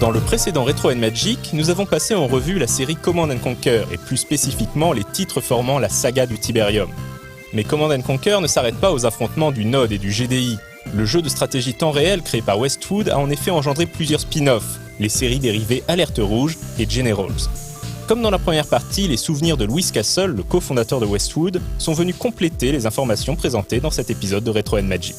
Dans le précédent Retro & Magic, nous avons passé en revue la série Command & Conquer et plus spécifiquement les titres formant la saga du Tiberium. Mais Command & Conquer ne s'arrête pas aux affrontements du Node et du GDI. Le jeu de stratégie temps réel créé par Westwood a en effet engendré plusieurs spin-offs, les séries dérivées Alerte Rouge et Generals. Comme dans la première partie, les souvenirs de Louis Castle, le cofondateur de Westwood, sont venus compléter les informations présentées dans cet épisode de Retro & Magic.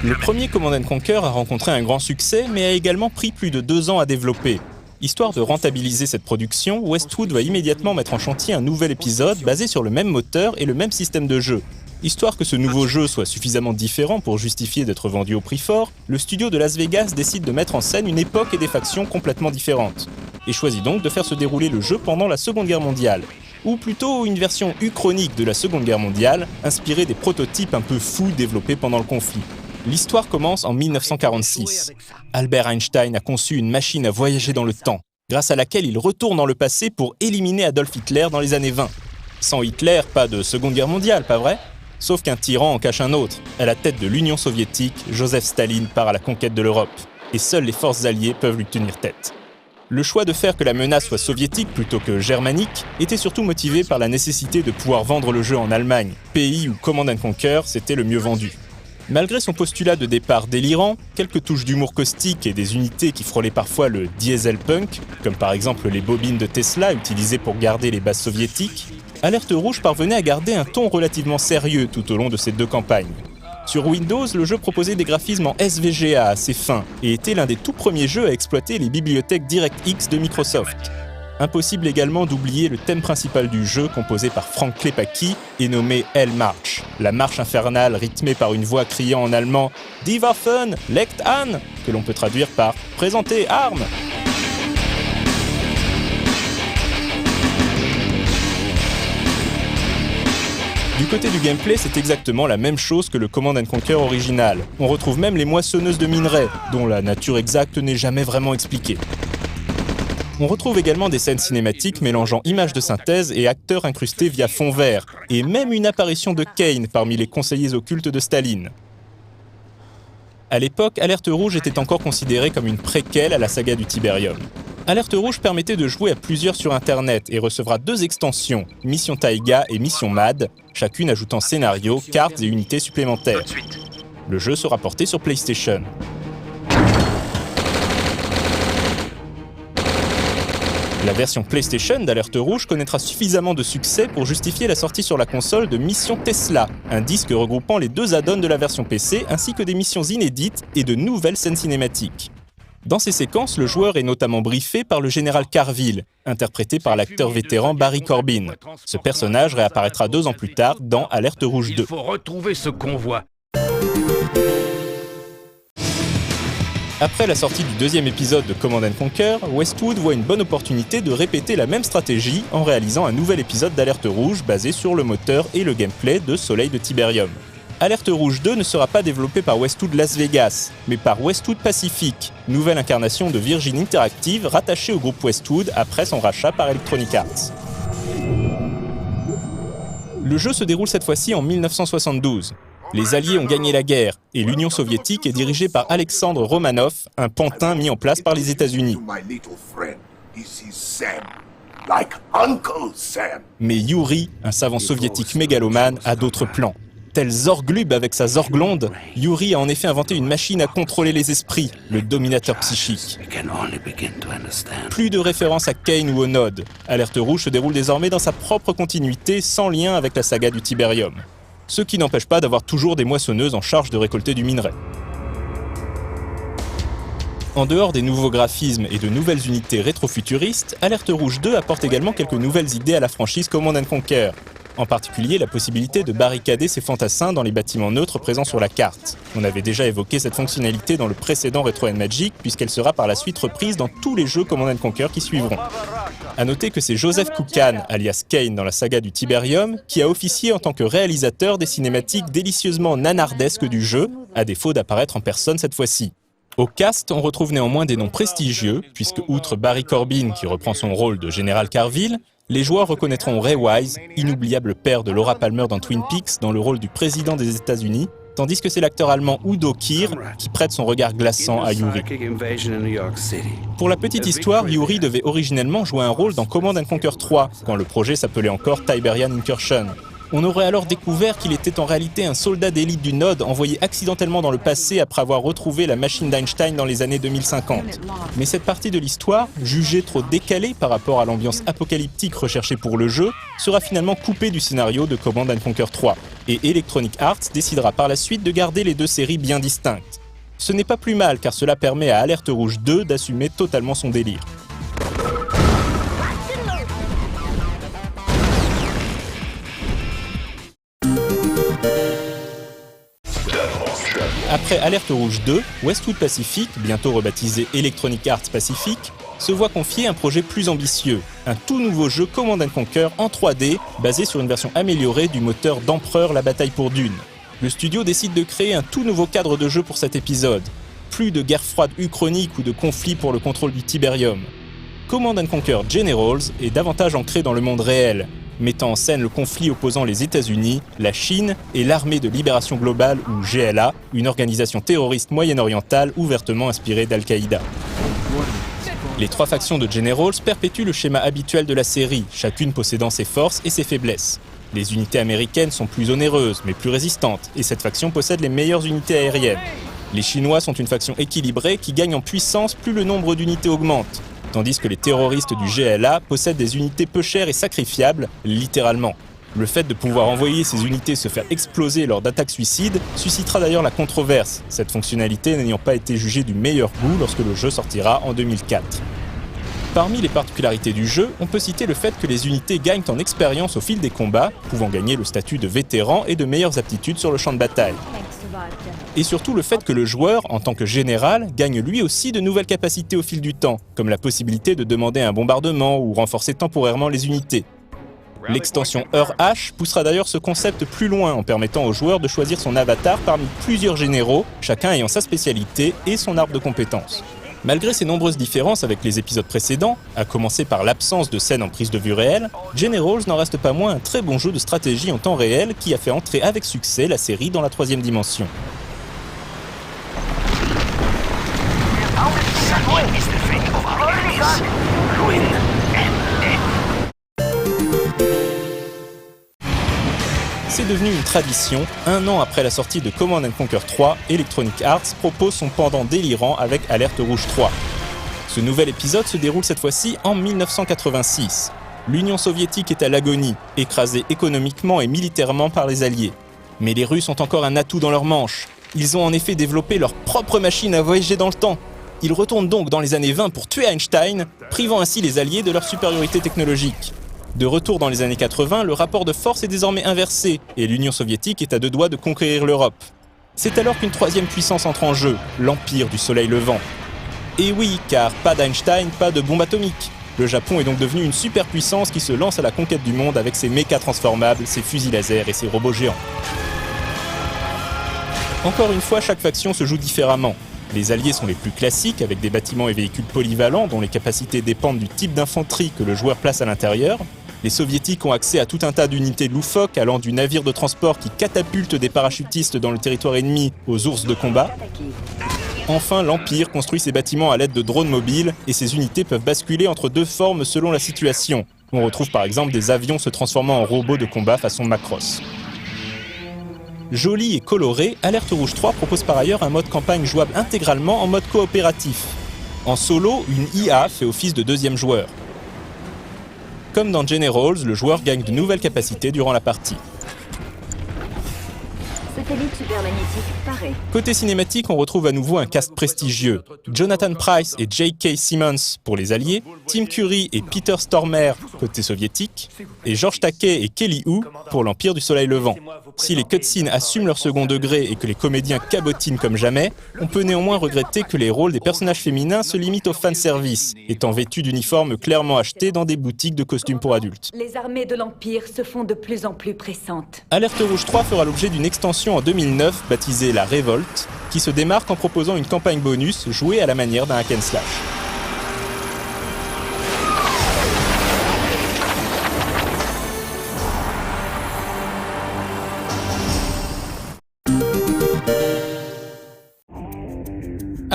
Le premier Command & Conquer a rencontré un grand succès, mais a également pris plus de 2 ans à développer. Histoire de rentabiliser cette production, Westwood va immédiatement mettre en chantier un nouvel épisode basé sur le même moteur et le même système de jeu. Histoire que ce nouveau jeu soit suffisamment différent pour justifier d'être vendu au prix fort, le studio de Las Vegas décide de mettre en scène une époque et des factions complètement différentes, et choisit donc de faire se dérouler le jeu pendant la Seconde Guerre mondiale. Ou plutôt une version uchronique de la Seconde Guerre mondiale, inspirée des prototypes un peu fous développés pendant le conflit. L'histoire commence en 1946. Albert Einstein a conçu une machine à voyager dans le temps, grâce à laquelle il retourne dans le passé pour éliminer Adolf Hitler dans les années 20. Sans Hitler, pas de Seconde Guerre mondiale, pas vrai ? Sauf qu'un tyran en cache un autre. À la tête de l'Union soviétique, Joseph Staline part à la conquête de l'Europe, et seules les forces alliées peuvent lui tenir tête. Le choix de faire que la menace soit soviétique plutôt que germanique était surtout motivé par la nécessité de pouvoir vendre le jeu en Allemagne, pays où Command & Conquer s'était le mieux vendu. Malgré son postulat de départ délirant, quelques touches d'humour caustique et des unités qui frôlaient parfois le diesel punk, comme par exemple les bobines de Tesla utilisées pour garder les bases soviétiques, Alerte Rouge parvenait à garder un ton relativement sérieux tout au long de ces 2 campagnes. Sur Windows, le jeu proposait des graphismes en SVGA assez fins et était l'un des tout premiers jeux à exploiter les bibliothèques DirectX de Microsoft. Impossible également d'oublier le thème principal du jeu composé par Frank Klepacki et nommé Hell March, la marche infernale rythmée par une voix criant en allemand « Die Waffen, legt an !» que l'on peut traduire par « Présentez armes !» Du côté du gameplay, c'est exactement la même chose que le Command & Conquer original. On retrouve même les moissonneuses de minerais, dont la nature exacte n'est jamais vraiment expliquée. On retrouve également des scènes cinématiques mélangeant images de synthèse et acteurs incrustés via fond vert, et même une apparition de Kane parmi les conseillers occultes de Staline. À l'époque, Alerte Rouge était encore considérée comme une préquelle à la saga du Tiberium. Alerte Rouge permettait de jouer à plusieurs sur Internet et recevra 2 extensions, Mission Taiga et Mission Mad, chacune ajoutant scénario, cartes et unités supplémentaires. Le jeu sera porté sur PlayStation. La version PlayStation d'Alerte Rouge connaîtra suffisamment de succès pour justifier la sortie sur la console de Mission Tesla, un disque regroupant les 2 add-ons de la version PC ainsi que des missions inédites et de nouvelles scènes cinématiques. Dans ces séquences, le joueur est notamment briefé par le général Carville, interprété par l'acteur vétéran Barry Corbin. Ce personnage réapparaîtra 2 ans plus tard dans Alerte Rouge 2. Il faut retrouver ce convoi. Après la sortie du 2e épisode de Command & Conquer, Westwood voit une bonne opportunité de répéter la même stratégie en réalisant un nouvel épisode d'Alerte Rouge basé sur le moteur et le gameplay de Soleil de Tiberium. Alerte Rouge 2 ne sera pas développé par Westwood Las Vegas, mais par Westwood Pacific, nouvelle incarnation de Virgin Interactive rattachée au groupe Westwood après son rachat par Electronic Arts. Le jeu se déroule cette fois-ci en 1972. Les Alliés ont gagné la guerre et l'Union soviétique est dirigée par Alexandre Romanov, un pantin mis en place par les États-Unis. Mais Yuri, un savant soviétique mégalomane, a d'autres plans. Tel Zorglub avec sa Zorglonde, Yuri a en effet inventé une machine à contrôler les esprits, le dominateur psychique. Plus de référence à Kane ou au Node. Alerte Rouge se déroule désormais dans sa propre continuité, sans lien avec la saga du Tiberium. Ce qui n'empêche pas d'avoir toujours des moissonneuses en charge de récolter du minerai. En dehors des nouveaux graphismes et de nouvelles unités rétro-futuristes, Alerte Rouge 2 apporte également quelques nouvelles idées à la franchise Command & Conquer. En particulier la possibilité de barricader ses fantassins dans les bâtiments neutres présents sur la carte. On avait déjà évoqué cette fonctionnalité dans le précédent Retro & Magic, puisqu'elle sera par la suite reprise dans tous les jeux Command & Conquer qui suivront. A noter que c'est Joseph Kukan, alias Kane dans la saga du Tiberium, qui a officié en tant que réalisateur des cinématiques délicieusement nanardesques du jeu, à défaut d'apparaître en personne cette fois-ci. Au cast, on retrouve néanmoins des noms prestigieux, puisque outre Barry Corbin qui reprend son rôle de général Carville, Les joueurs reconnaîtront Ray Wise, inoubliable père de Laura Palmer dans Twin Peaks, dans le rôle du président des États-Unis, tandis que c'est l'acteur allemand Udo Kier qui prête son regard glaçant à Yuri. Pour la petite histoire, Yuri devait originellement jouer un rôle dans Command & Conquer 3, quand le projet s'appelait encore Tiberian Incursion. On aurait alors découvert qu'il était en réalité un soldat d'élite du Node envoyé accidentellement dans le passé après avoir retrouvé la machine d'Einstein dans les années 2050. Mais cette partie de l'histoire, jugée trop décalée par rapport à l'ambiance apocalyptique recherchée pour le jeu, sera finalement coupée du scénario de Command & Conquer 3, et Electronic Arts décidera par la suite de garder les deux séries bien distinctes. Ce n'est pas plus mal car cela permet à Alerte Rouge 2 d'assumer totalement son délire. Après Alerte Rouge 2, Westwood Pacific, bientôt rebaptisé Electronic Arts Pacific, se voit confier un projet plus ambitieux, un tout nouveau jeu Command & Conquer en 3D, basé sur une version améliorée du moteur d'Empereur La Bataille pour Dune. Le studio décide de créer un tout nouveau cadre de jeu pour cet épisode. Plus de guerre froide uchronique ou de conflit pour le contrôle du Tiberium. Command & Conquer Generals est davantage ancré dans le monde réel, mettant en scène le conflit opposant les États-Unis, la Chine et l'Armée de Libération Globale ou GLA, une organisation terroriste moyen-orientale ouvertement inspirée d'Al-Qaïda. Les trois factions de Generals perpétuent le schéma habituel de la série, chacune possédant ses forces et ses faiblesses. Les unités américaines sont plus onéreuses, mais plus résistantes, et cette faction possède les meilleures unités aériennes. Les Chinois sont une faction équilibrée qui gagne en puissance plus le nombre d'unités augmente, tandis que les terroristes du GLA possèdent des unités peu chères et sacrifiables, littéralement. Le fait de pouvoir envoyer ces unités se faire exploser lors d'attaques suicides suscitera d'ailleurs la controverse, cette fonctionnalité n'ayant pas été jugée du meilleur goût lorsque le jeu sortira en 2004. Parmi les particularités du jeu, on peut citer le fait que les unités gagnent en expérience au fil des combats, pouvant gagner le statut de vétéran et de meilleures aptitudes sur le champ de bataille. Et surtout le fait que le joueur, en tant que général, gagne lui aussi de nouvelles capacités au fil du temps, comme la possibilité de demander un bombardement ou renforcer temporairement les unités. L'extension Heure-H poussera d'ailleurs ce concept plus loin en permettant au joueur de choisir son avatar parmi plusieurs généraux, chacun ayant sa spécialité et son arbre de compétences. Malgré ces nombreuses différences avec les épisodes précédents, à commencer par l'absence de scènes en prise de vue réelle, Generals n'en reste pas moins un très bon jeu de stratégie en temps réel qui a fait entrer avec succès la série dans la 3e dimension. C'est devenu une tradition, un an après la sortie de Command & Conquer 3, Electronic Arts propose son pendant délirant avec Alerte Rouge 3. Ce nouvel épisode se déroule cette fois-ci en 1986. L'Union soviétique est à l'agonie, écrasée économiquement et militairement par les Alliés. Mais les Russes ont encore un atout dans leur manche. Ils ont en effet développé leur propre machine à voyager dans le temps. Ils retournent donc dans les années 20 pour tuer Einstein, privant ainsi les Alliés de leur supériorité technologique. De retour dans les années 80, le rapport de force est désormais inversé et l'Union soviétique est à deux doigts de conquérir l'Europe. C'est alors qu'une troisième puissance entre en jeu, l'Empire du Soleil Levant. Et oui, car pas d'Einstein, pas de bombe atomique. Le Japon est donc devenu une superpuissance qui se lance à la conquête du monde avec ses mécas transformables, ses fusils laser et ses robots géants. Encore une fois, chaque faction se joue différemment. Les Alliés sont les plus classiques, avec des bâtiments et véhicules polyvalents dont les capacités dépendent du type d'infanterie que le joueur place à l'intérieur. Les Soviétiques ont accès à tout un tas d'unités loufoques allant du navire de transport qui catapulte des parachutistes dans le territoire ennemi aux ours de combat. Enfin, l'Empire construit ses bâtiments à l'aide de drones mobiles et ces unités peuvent basculer entre deux formes selon la situation. On retrouve par exemple des avions se transformant en robots de combat façon Macross. Joli et coloré, Alerte Rouge 3 propose par ailleurs un mode campagne jouable intégralement en mode coopératif. En solo, une IA fait office de deuxième joueur. Comme dans Generals, le joueur gagne de nouvelles capacités durant la partie. Satellite supermagnétique paré. Côté cinématique, on retrouve à nouveau un cast prestigieux. Jonathan Pryce et J.K. Simmons pour les Alliés, Tim Curry et Peter Stormare côté soviétique, et George Takei et Kelly Hu pour l'Empire du Soleil Levant. Si les cutscenes assument leur second degré et que les comédiens cabotinent comme jamais, on peut néanmoins regretter que les rôles des personnages féminins se limitent au fanservice, étant vêtus d'uniformes clairement achetés dans des boutiques de costumes pour adultes. Les armées de l'Empire se font de plus en plus pressantes. Alerte Rouge 3 fera l'objet d'une extension en 2009 baptisée La Révolte, qui se démarque en proposant une campagne bonus jouée à la manière d'un hack and slash.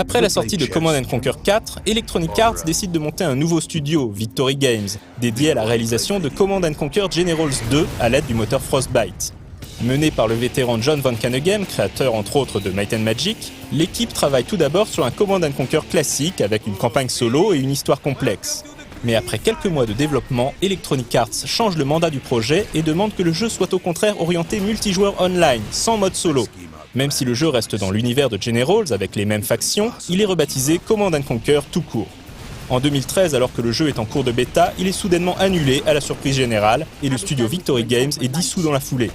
Après la sortie de Command & Conquer 4, Electronic Arts décide de monter un nouveau studio, Victory Games, dédié à la réalisation de Command & Conquer Generals 2 à l'aide du moteur Frostbite. Menée par le vétéran John Von Caneghem, créateur entre autres de Might & Magic, l'équipe travaille tout d'abord sur un Command & Conquer classique avec une campagne solo et une histoire complexe. Mais après quelques mois de développement, Electronic Arts change le mandat du projet et demande que le jeu soit au contraire orienté multijoueur online, sans mode solo. Même si le jeu reste dans l'univers de Generals avec les mêmes factions, il est rebaptisé Command & Conquer tout court. En 2013, alors que le jeu est en cours de bêta, il est soudainement annulé à la surprise générale et le studio Victory Games est dissous dans la foulée.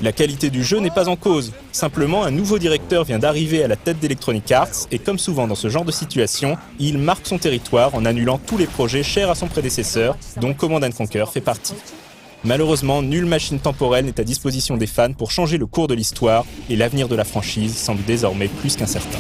La qualité du jeu n'est pas en cause, simplement un nouveau directeur vient d'arriver à la tête d'Electronic Arts et comme souvent dans ce genre de situation, il marque son territoire en annulant tous les projets chers à son prédécesseur, dont Command & Conquer fait partie. Malheureusement, nulle machine temporelle n'est à disposition des fans pour changer le cours de l'histoire et l'avenir de la franchise semble désormais plus qu'incertain.